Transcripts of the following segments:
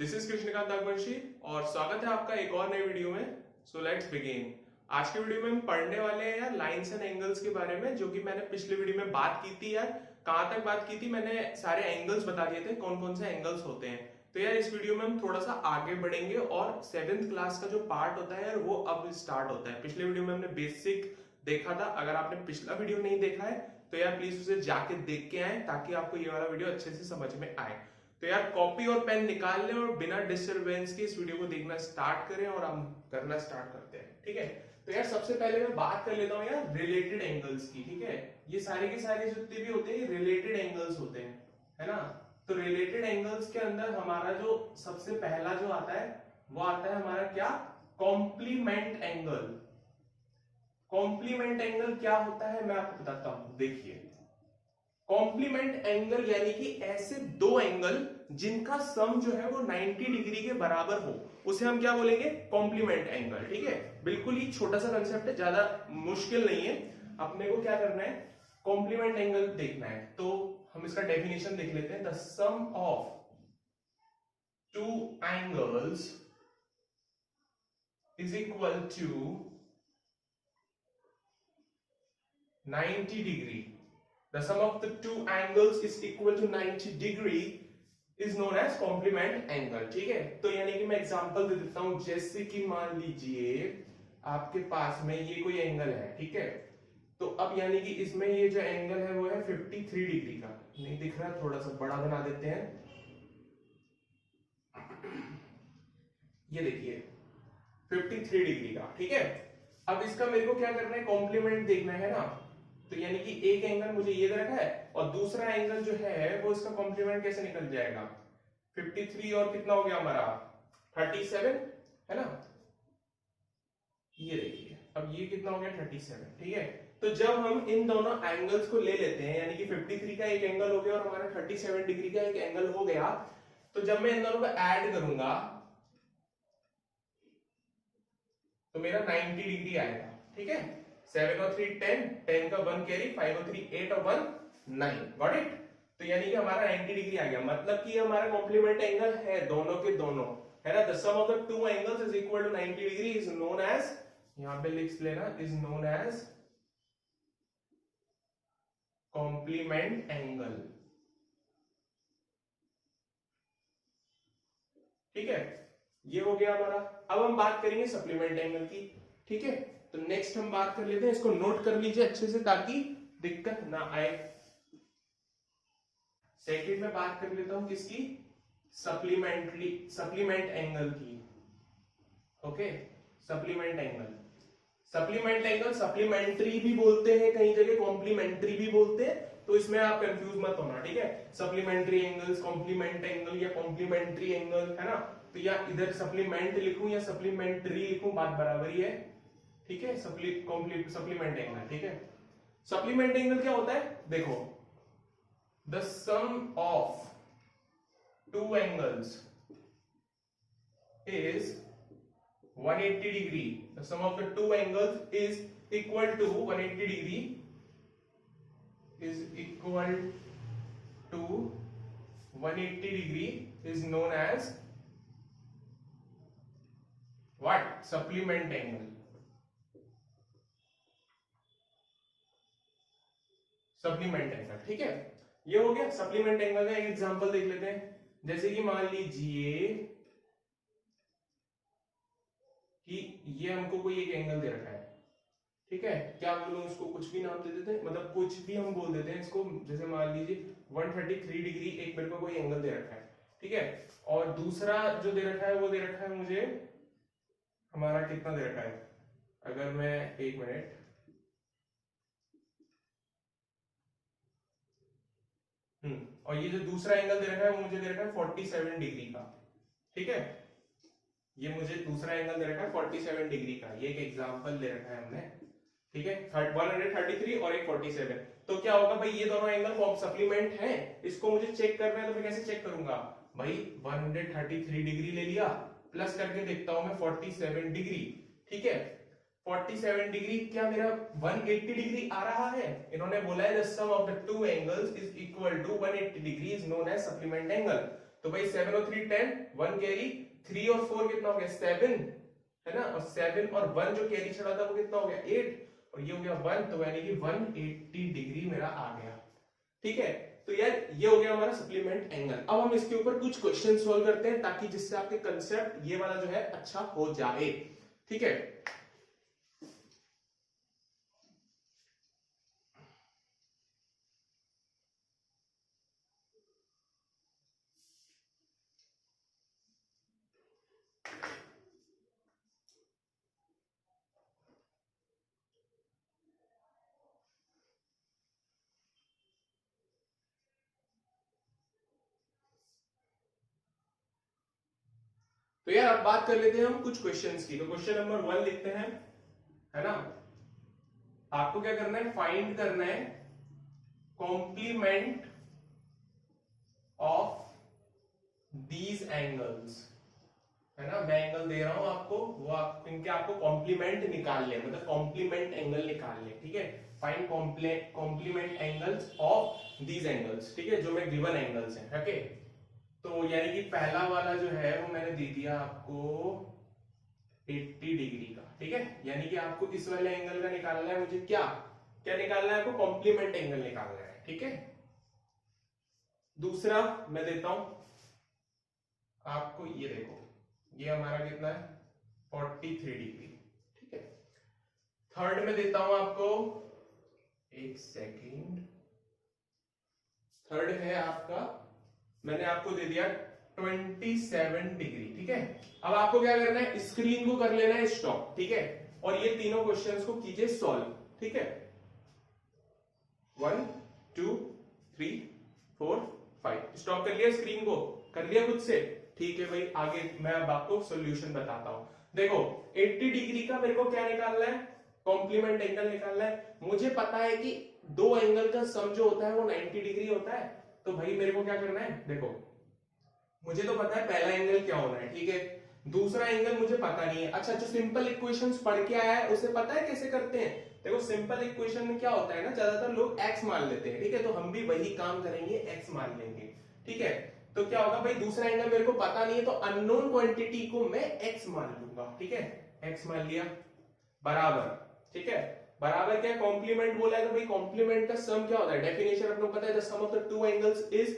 This is Krishnakant Nagvanshi और स्वागत है आपका एक और नई वीडियो में। So let's begin. आज के वीडियो में हम पढ़ने वाले हैं यार लाइंस एंड एंगल्स के बारे में, जो कि मैंने पिछले वीडियो में बात की थी। यार कहां तक बात की थी, मैंने सारे एंगल्स बता दिए थे, कौन कौन से एंगल्स होते हैं। तो यार इस वीडियो में हम थोड़ा सा आगे बढ़ेंगे और 7th क्लास का जो पार्ट होता है यार वो अब स्टार्ट होता है। पिछले वीडियो में हमने बेसिक देखा था। अगर आपने पिछला वीडियो नहीं देखा है तो यार प्लीज उसे जाके देख के आए ताकि आपको ये वाला वीडियो अच्छे से समझ में आए। तो यार कॉपी और पेन निकाल लें और बिना डिस्टरबेंस के इस वीडियो को देखना स्टार्ट करें और हम करना स्टार्ट करते हैं। ठीक है, तो यार सबसे पहले मैं बात कर लेता हूँ यार रिलेटेड एंगल्स की। ठीक है, ये सारे के सारे जितने भी होते हैं रिलेटेड एंगल्स होते हैं, है ना। तो रिलेटेड एंगल्स के अंदर हमारा जो सबसे पहला जो आता है वो आता है हमारा क्या, कॉम्प्लीमेंट एंगल। कॉम्प्लीमेंट एंगल क्या होता है मैं आपको बताता हूं। देखिए, कॉम्प्लीमेंट एंगल यानी कि ऐसे दो एंगल जिनका सम जो है वो 90 डिग्री के बराबर हो, उसे हम क्या बोलेंगे, कॉम्प्लीमेंट एंगल। ठीक है, बिल्कुल ही छोटा सा कंसेप्ट है, ज्यादा मुश्किल नहीं है। अपने को क्या करना है, कॉम्प्लीमेंट एंगल देखना है। तो हम इसका डेफिनेशन देख लेते हैं। The sum of two angles is equal to 90 degree. The sum of the two angles is equal to 90 degree is known as complement angle. ठीक है, तो यानी कि मैं एग्जांपल दे देता हूं। जैसे कि मान लीजिए आपके पास में ये कोई एंगल है, ठीक है। तो अब यानी कि इसमें ये जो एंगल है वो है 53 डिग्री का। नहीं दिख रहा, थोड़ा सा बड़ा बना देते हैं। ये देखिए 53 डिग्री का। ठीक है, अब इसका मेरे को क्या करना है, कॉम्प्लीमेंट देखना है ना। तो यानी कि एक एंगल मुझे ये दे रखा है और दूसरा एंगल जो है वो इसका कॉम्प्लीमेंट कैसे निकल जाएगा, 53 और कितना हो गया हमारा 37, है ना। ये देखिए अब ये कितना हो गया 37। ठीक है, तो जब हम इन दोनों एंगल्स को ले लेते हैं, यानी कि 53 का एक एंगल हो गया और हमारा 37 डिग्री का एक एंगल हो गया, तो जब मैं इन दोनों को ऐड करूंगा तो मेरा 90 डिग्री आएगा। ठीक है, 7 और 3 10, 10 का 1 कैरी, 5 और 3 8 और 1 9। Got it. तो यानी कि हमारा 90 डिग्री आ गया, मतलब कि हमारा कॉम्प्लीमेंट एंगल है दोनों के दोनों, है ना। The sum of the two angles is equal to 90 degree is known as, यहां पे लिख लेना, is known as complement angle. ठीक है, ये हो गया हमारा। अब हम बात करेंगे सप्लीमेंट एंगल की। ठीक है, तो नेक्स्ट हम बात कर लेते हैं, इसको नोट कर लीजिए अच्छे से ताकि दिक्कत ना आए। सेकंड में बात कर लेता हूं किसकी, सप्लीमेंट एंगल की। Okay, supplement angle. Supplement angle supplementary भी बोलते हैं, कई जगह कॉम्प्लीमेंट्री भी बोलते हैं, तो इसमें आप कंफ्यूज मत होना। ठीक है, सप्लीमेंट्री एंगल्स, कॉम्प्लीमेंट एंगल या कॉम्प्लीमेंट्री एंगल, है ना। तो या इधर सप्लीमेंट लिखूं या सप्लीमेंट्री लिखूं, बात बराबर ही है। ठीक है, सप्लीमेंट एंगल। ठीक है, सप्लीमेंट एंगल क्या होता है, देखो, the sum of two angles is 180 degree. The sum of the two angles is equal to 180 degree is equal to 180 degree is known as what, supplement angle. Supplement angle. ठीक है, ये हो गया supplement angle का एक example देख लेते हैं। जैसे कि मान लीजिए कि ये हमको कोई एक एंगल दे रखा है। ठीक है, क्या बोलूं इसको, कुछ भी नाम दे देते हैं, मतलब कुछ भी हम बोल देते हैं इसको। जैसे मान लीजिए 133 डिग्री एक मेरे को कोई एंगल दे रखा है। ठीक है, और दूसरा जो दे रखा है वो दे रखा है मुझे, हमारा कितना दे रखा है, अगर मैं एक मिनट, और ये जो दूसरा एंगल दे रखा है वो मुझे दे रखा है 47 डिग्री का। ठीक है, ये मुझे दूसरा एंगल दे रखा है 47 डिग्री का, ये एक एग्जांपल दे रखा है हमने। ठीक है, 133 और एक 47। तो क्या होगा भाई, ये दोनों एंगल सप्लीमेंट हैं, इसको मुझे चेक करना है। तो मैं कैसे चेक करूंगा भाई, 133 डिग्री ले लिया, प्लस करके देखता हूं मैं 47 डिग्री। ठीक है, 47 डिग्री क्या मेरा 180 डिग्री आ रहा है। इन्होंने बोला है the sum of the two angles is equal to 180 degree is known as supplement angle. तो भाई 7 और 3 10, 1 कैरी, 3 और 4 कितना हो गया 7, है ना, और 7 और 1 जो कैरी चढ़ा था वो कितना हो गया 8, और ये हो गया 1, तो यानी कि 180 डिग्री मेरा आ गया। ठीक है, तो यार ये हो गया हमारा सप्लीमेंट एंगल। अब हम इसके ऊपर कुछ क्वेश्चन सोल्व करते हैं ताकि जिससे आपके कंसेप्ट ये वाला जो है अच्छा हो जाए। ठीक है, तो यार अब बात कर लेते हैं हम कुछ क्वेश्चंस की। तो क्वेश्चन नंबर 1 लिखते हैं, है ना। आपको क्या करना है, फाइंड करना है कॉम्प्लीमेंट ऑफ दीज एंगल्स, है ना। मैं एंगल दे रहा हूं आपको, वो आप इनके आपको कॉम्प्लीमेंट निकाल ले, मतलब कॉम्प्लीमेंट एंगल निकाल ले। ठीक है, find complement angles of these angles, ठीक है, जो मैं गिवन एंगल्स हैं। ओके, तो यानी कि पहला वाला जो है वो मैंने दे दिया आपको 80 डिग्री का। ठीक है, यानी कि आपको इस वाले एंगल का निकालना है, मुझे क्या क्या निकालना है, आपको कॉम्प्लीमेंट एंगल निकालना है। ठीक है, दूसरा मैं देता हूं आपको, ये देखो, ये हमारा कितना है 43 डिग्री। ठीक है, थर्ड में देता हूं आपको, एक सेकेंड, थर्ड है आपका, मैंने आपको दे दिया 27 डिग्री। ठीक है, अब आपको क्या करना है, स्क्रीन को कर लेना है स्टॉप। ठीक है, और ये तीनों क्वेश्चंस को कीजिए सॉल्व। ठीक है, 1 2 3 4 5, स्टॉप कर लिया, स्क्रीन को कर लिया खुद से। ठीक है भाई, आगे मैं अब आपको सॉल्यूशन बताता हूं। देखो 80 डिग्री का मेरे को क्या निकालना है, कॉम्प्लीमेंट एंगल निकालना है। मुझे पता है कि दो एंगल का सम जो होता है वो 90 डिग्री होता है। तो भाई मेरे को क्या करना है, देखो मुझे तो पता है पहला एंगल क्या होना है, ठीक है, दूसरा एंगल मुझे पता नहीं है। अच्छा, जो सिंपल इक्वेशंस पढ़ के आया है उसे पता है कैसे करते हैं। देखो सिंपल इक्वेशन में क्या होता है ना, ज्यादातर लोग x मान लेते हैं। ठीक है, तो हम भी वही काम करेंगे, x मान लेंगे। ठीक है, तो क्या होगा भाई, दूसरा एंगल मेरे को पता नहीं है तो अननोन क्वांटिटी को मैं x मान लूंगा। ठीक है, x मान लिया, बराबर। ठीक है, बराबर क्या, कॉम्प्लीमेंट बोला है तो भाई कॉम्प्लीमेंट का सम क्या होता है, डेफिनेशन अपने को पता है, the sum of the two angles is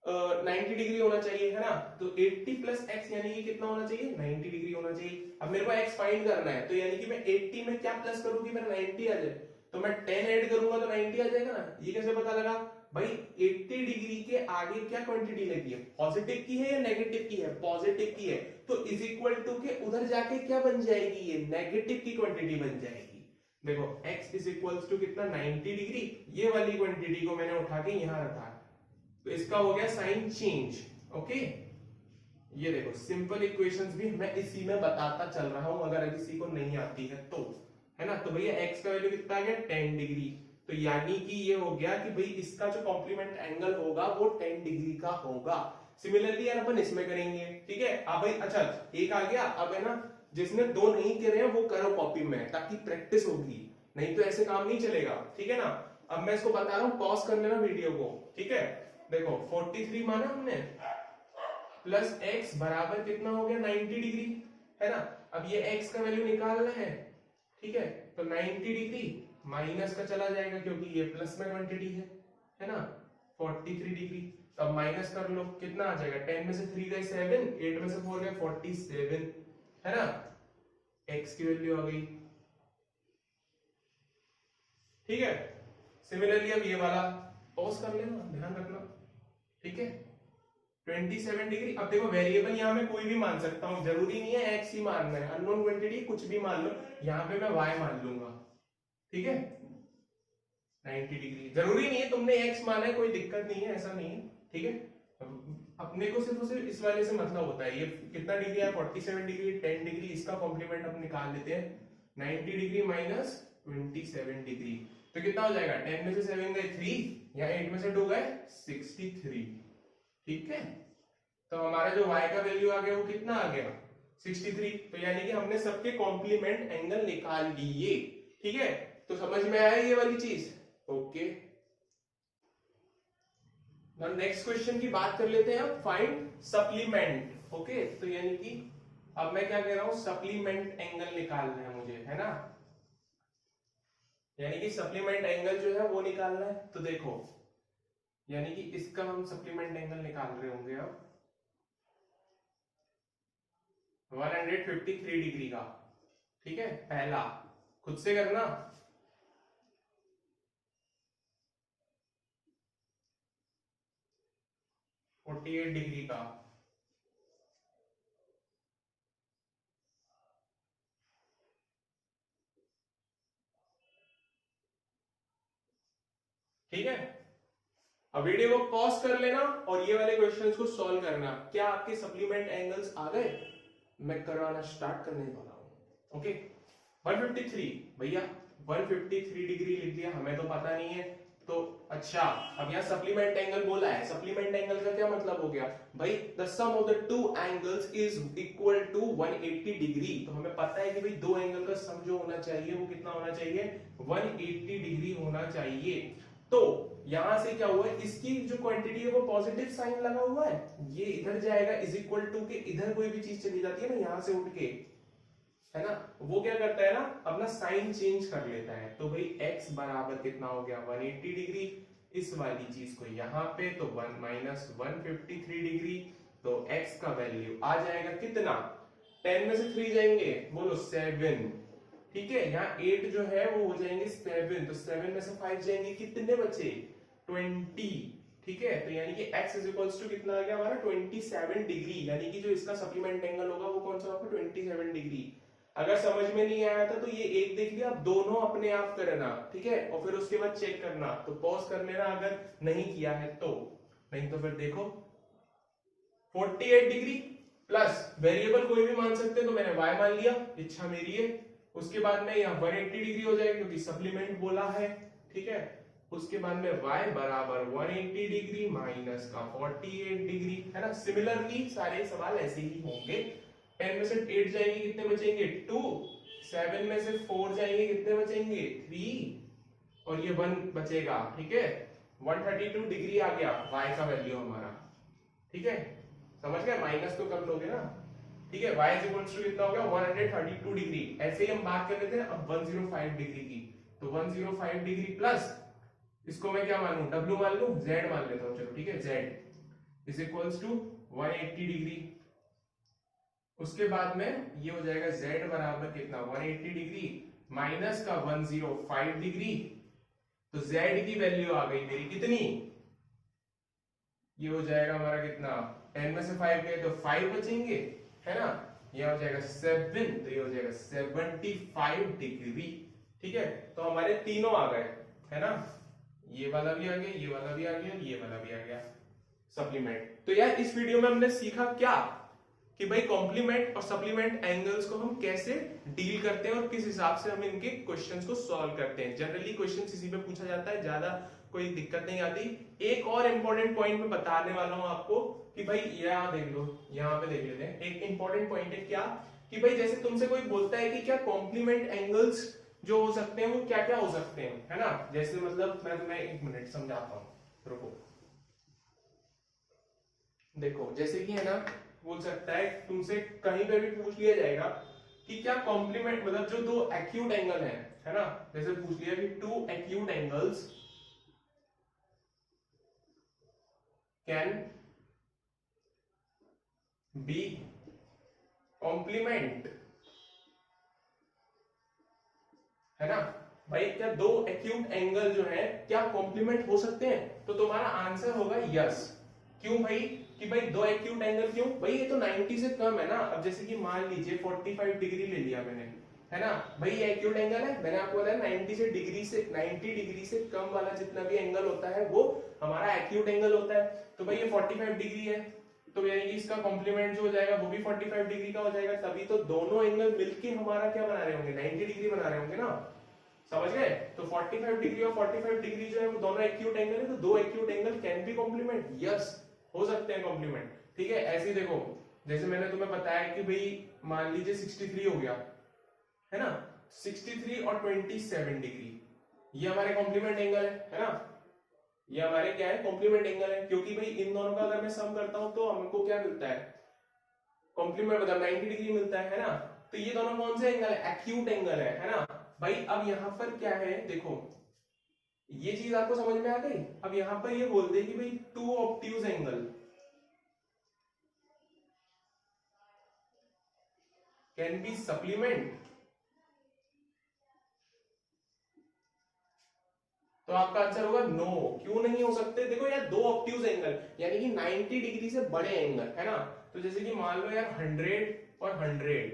90 degree होना चाहिए, है ना। तो 80 प्लस x यानी कि कितना होना चाहिए, 90 डिग्री होना चाहिए। अब मेरे को x फाइंड करना है, तो यानी कि मैं 80 में क्या प्लस करूंगी, मेरा 90 आ जाए, तो मैं 10 ऐड करूंगा तो 90 आ जाएगा ना। ये कैसे पता लगा भाई, 80 डिग्री के आगे क्या क्वांटिटी लगी है, पॉजिटिव की है या नेगेटिव की है, पॉजिटिव की है, तो इज इक्वल टू के उधर जाके क्या बन जाएगी, ये नेगेटिव की क्वांटिटी बन जाएगी। देखो x इज इक्वल्स टू कितना 90 डिग्री, ये वाली क्वांटिटी को मैंने उठा के यहां रखा, तो इसका हो गया साइन चेंज। ओके, ये देखो सिंपल इक्वेशंस भी मैं इसी में बताता चल रहा हूं, अगर किसी को नहीं आती है तो, है ना। तो भैया x का वैल्यू कितना आ गया 10 डिग्री, तो यानी कि ये हो गया कि भाई इसका जो कॉम्प्लीमेंट एंगल होगा वो 10 डिग्री का होगा। सिमिलरली यार अपन इसमें करेंगे। ठीक है, अब भाई अच्छा एक आ गया, अब है ना जिसने दो नहीं करे हैं वो करो कॉपी में, ताकि प्रैक्टिस होगी, नहीं तो ऐसे काम नहीं चलेगा। ठीक है ना, अब मैं इसको बता रहा हूं, पॉज कर लेना वीडियो को। ठीक है, देखो 43 माना हमने, प्लस x बराबर कितना हो गया 90 डिग्री, है ना। अब ये x का वैल्यू निकालना है। ठीक है, तो 90 डिग्री माइनस का चला जाएगा क्योंकि ये प्लस में क्वांटिटी है ना, 43 डिग्री। तो अब माइनस कर लो, कितना आ जाएगा, 10 में से 3 गए 7, 8 में से 4 गए 47, है ना, x की वैल्यू आ गई। ठीक है, सिमिलरली अब ये वाला पॉज कर लेना, ध्यान रखना। ठीक है, 27 डिग्री। अब देखो वेरिएबल यहाँ में कोई भी मान सकता हूं, जरूरी नहीं है x ही मानना है, अननोन क्वांटिटी कुछ भी मान लो, यहाँ पे मैं y मान लूंगा। ठीक है, 90 डिग्री जरूरी नहीं है तुमने x माना है, कोई दिक्कत नहीं है, ऐसा नहीं है। ठीक है, अपने को सिर्फ सिर्फ इस वाले से मतलब होता है, ये कितना डिग्री है 47 डिग्री, 10 डिग्री, इसका कॉम्प्लीमेंट हम निकाल लेते हैं, 90 डिग्री माइनस 27 डिग्री, तो कितना हो जाएगा, 10 में से 7 गए 3, या 8 में से 2 गए 63। ठीक है, तो हमारा जो y का वैल्यू आ गया वो कितना आ गया 63, तो यानी कि हमने सबके कॉम्प्लीमेंट एंगल निकाल लिए। ठीक है, तो समझ में आया ये वाली चीज। ओके, नेक्स्ट क्वेश्चन की बात कर लेते हैं, फाइंड सप्लीमेंट। ओके, तो यानी कि अब मैं क्या कह रहा हूं, सप्लीमेंट एंगल निकालना है मुझे, है ना, यानी कि सप्लीमेंट एंगल जो है वो निकालना है। तो देखो, यानी कि इसका हम सप्लीमेंट एंगल निकाल रहे होंगे अब 153 डिग्री का। ठीक है, पहला खुद से करना, 48 डिग्री का, ठीक है। अब वीडियो को पॉज कर लेना और ये वाले क्वेश्चंस को सॉल्व करना। क्या आपके सप्लीमेंट एंगल्स आ गए? मैं करवाना स्टार्ट करने वाला हूं। ओके, 153 भैया, 153 डिग्री लिख दिया, हमें तो पता नहीं है। तो अच्छा, अब यहाँ सप्लीमेंट एंगल बोला है, सप्लीमेंट एंगल का क्या मतलब हो गया भाई, the sum of the two angles is equal to 180 degree. तो हमें पता है कि भाई दो एंगल का सम जो होना चाहिए वो कितना होना चाहिए, 180 डिग्री होना चाहिए। तो यहां से क्या हुआ, इसकी जो क्वांटिटी है वो पॉजिटिव साइन लगा हुआ है, ये इधर जाएगा, इज इक्वल टू के इधर कोई भी चीज चली जाती है ना यहां से उठ के, है ना, वो क्या करता है ना, अपना साइन चेंज कर लेता है। तो भाई x बराबर कितना हो गया, 180 डिग्री। इस वाली चीज को यहाँ पे तो 1 माइनस 153 डिग्री, तो x का वैल्यू आ जाएगा कितना, 10 में से 3 जाएंगे, बोलो 7। ठीक है, यहाँ 8 जो है वो हो जाएंगे 7, तो 7 में से 5 जाएंगे, कितने बचे, 20। ठीक है, तो यानी कि x इज इक्वल्स टू कितना आ गया हमारा, 27 डिग्री। यानी कि जो इसका सप्लीमेंट एंगल होगा वो कौन सा होगा, 27 डिग्री। अगर समझ में नहीं आया था तो ये एक देख लिया, अब दोनों अपने आप करना, ठीक है, और फिर उसके बाद चेक करना, तो पॉज कर लेना अगर नहीं किया है तो, नहीं तो फिर देखो 48 डिग्री प्लस वेरिएबल कोई भी मान सकते हैं, तो मैंने y मान लिया, इच्छा मेरी है। उसके बाद में यहाँ 180 डिग्री हो जाएगा क्योंकि सप्लीमेंट बोला है, ठीक है। उसके बाद में y बराबर 180 डिग्री माइनस का 48 डिग्री, है ना। सिमिलरली सारे सवाल ऐसे ही होंगे। 10 में से 8 जाएंगे, कितने बचेंगे, 2। 7 में से 4 जाएंगे, कितने बचेंगे, 3, और ये 1 बचेगा, ठीक है। 132 डिग्री आ गया y का वैल्यू हमारा, ठीक है, समझ गए, माइनस तो कर लोगे ना, ठीक है। y इज इक्वल टू कितना हो गया, 132 डिग्री। ऐसे ही हम बात कर लेते हैं अब 105 डिग्री की, तो 105 डिग्री प्लस इसको मैं क्या मानूं, w मान लूं, z मान लेता हूं, चलो ठीक है, z is equals to 180 degree. उसके बाद में ये हो जाएगा z बराबर कितना, 180 डिग्री माइनस का 105 डिग्री, तो z की वैल्यू आ गई मेरी कितनी, ये हो जाएगा हमारा कितना, 10 में से 5 गए तो 5 बचेंगे, है ना। ये हो जाएगा 7, तो ये हो जाएगा 75 डिग्री, ठीक है। तो हमारे तीनों आ गए, है ना, ये वाला भी आ गया, ये वाला भी आ गया, ये वाला भी आ गया सप्लीमेंट। तो यार इस वीडियो में हमने सीखा क्या, कि भाई कॉम्प्लीमेंट और सप्लीमेंट एंगल्स को हम कैसे डील करते हैं और किस हिसाब से हम इनके क्वेश्चंस को सॉल्व करते हैं। जनरली क्वेश्चंस इसी पे पूछा जाता है, ज्यादा कोई दिक्कत नहीं आती। एक और इंपॉर्टेंट पॉइंट मैं बताने वाला हूं आपको, कि भाई यहाँ देख लो, यहाँ पे देख लेते हैं, एक इंपॉर्टेंट पॉइंट है क्या, कि भाई जैसे तुमसे कोई बोलता है कि क्या कॉम्प्लीमेंट एंगल्स जो हो सकते हैं वो क्या क्या हो सकते हैं, है ना। जैसे मतलब मैं तुम्हें एक मिनट समझाता हूँ, रुको। देखो जैसे कि है ना, बोल सकता है तुमसे कहीं पे भी पूछ लिया जाएगा कि क्या कॉम्प्लीमेंट मतलब जो दो एक्यूट एंगल है ना, जैसे पूछ लिया कि two acute angles can be complement, है ना। भाई क्या दो एक्यूट एंगल जो है क्या कॉम्प्लीमेंट हो सकते हैं, तो तुम्हारा आंसर होगा यस। क्यों भाई, कि भाई दो एक्यूट एंगल क्यों भाई, ये तो 90 से कम है ना। अब जैसे कि मान लीजिए 45 डिग्री ले लिया मैंने, है ना, भाई ये एक्यूट एंगल है, मैंने आपको बताया 90 डिग्री से कम वाला जितना भी एंगल होता है वो हमारा एक्यूट एंगल होता है। तो भाई ये 45 डिग्री है, तो यानी कि इसका कॉम्प्लीमेंट जो हो जाएगा वो भी 45 डिग्री का हो जाएगा, तभी तो दोनों एंगल मिलके हमारा क्या बना रहे होंगे, 90 डिग्री बना रहे होंगे ना, समझ गए। तो 45 डिग्री और 45 डिग्री जो है वो दोनों एक्यूट एंगल है, तो दो acute angle can be complement, yes हो सकते हैं कॉम्प्लीमेंट, ठीक है। ऐसे ही देखो, जैसे मैंने तुम्हें बताया कि भाई मान लीजिए 63 हो गया, है ना, 63 और 27 डिग्री ये हमारे कॉम्प्लीमेंट एंगल है ना। ये हमारे क्या है, कॉम्प्लीमेंट एंगल है, क्योंकि भाई इन दोनों का अगर मैं सम करता हूं तो हमको क्या मिलता है, कॉम्प्लीमेंट मतलब 90 डिग्री मिलता है ना। तो ये दोनों कौन से एंगल है, एक्यूट एंगल है ना भाई। अब यहां पर क्या है देखो, ये चीज आपको समझ में आ गई। अब यहां पर ये बोलते हैं कि भाई two obtuse angle can be supplement, तो आपका आंसर होगा नो। क्यों नहीं हो सकते, देखो यार दो ऑब्ट्यूज एंगल यानी कि 90 डिग्री से बड़े एंगल है ना। तो जैसे कि मान लो यार 100 और 100,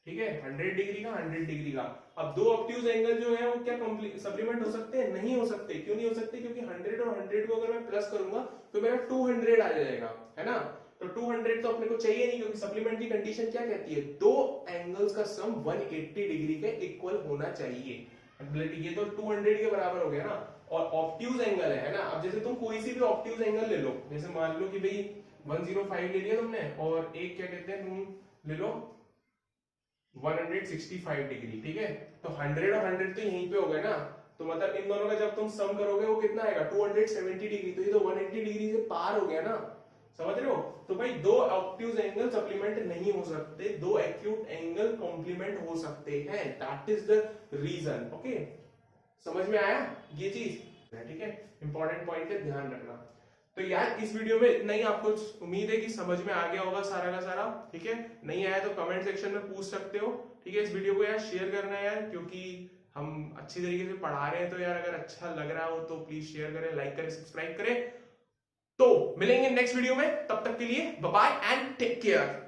ठीक है, 100 डिग्री का 100 डिग्री का। अब दो ऑब्ट्यूज एंगल जो है वो क्या सप्लीमेंट हो सकते हैं, नहीं हो सकते। क्यों नहीं हो सकते, क्योंकि 100 और 100 को अगर मैं प्लस करूंगा तो मेरा 200 आ जाएगा, है ना। तो 200 तो अपने को चाहिए नहीं, क्योंकि सप्लीमेंट की कंडीशन क्या कहती है, दो एंगल्स का सम 180 डिग्री के इक्वल होना चाहिए। ये तो 200 के बराबर हो गया ना। और ऑब्ट्यूज एंगल है ना। अब जैसे तुम कोई सी भी ऑब्ट्यूज एंगल ले लो, जैसे मान लो कि भाई 105 ले लिया तुमने, और एक क्या कहते हैं तुम ले लो 165 डिग्री, ठीक है। तो 100 और 100 तो यहीं पे हो गए ना। तो मतलब इन दोनों का जब तुम सम करोगे वो कितना आएगा, 270 डिग्री। तो ये तो 180 डिग्री से पार हो गया ना, समझ रहे हो। तो भाई दो ऑब्ट्यूज एंगल सप्लीमेंट नहीं हो सकते, दो एक्यूट एंगल कॉम्प्लीमेंट हो सकते हैं। That is the reason. Okay, समझ में आया ये चीज, ठीक है। इंपॉर्टेंट पॉइंट है, ध्यान रखना। तो यार इस वीडियो में इतना ही, आपको उम्मीद है कि समझ में आ गया होगा सारा का सारा, ठीक है। नहीं आया तो कमेंट सेक्शन में पूछ सकते हो, ठीक है। इस वीडियो को यार शेयर करना है यार, क्योंकि हम अच्छी तरीके से पढ़ा रहे हैं। तो यार अगर अच्छा लग रहा हो तो प्लीज शेयर करें, लाइक करें, सब्सक्राइब करें। तो मिलेंगे नेक्स्ट वीडियो में, तब तक के लिए bye bye and take care.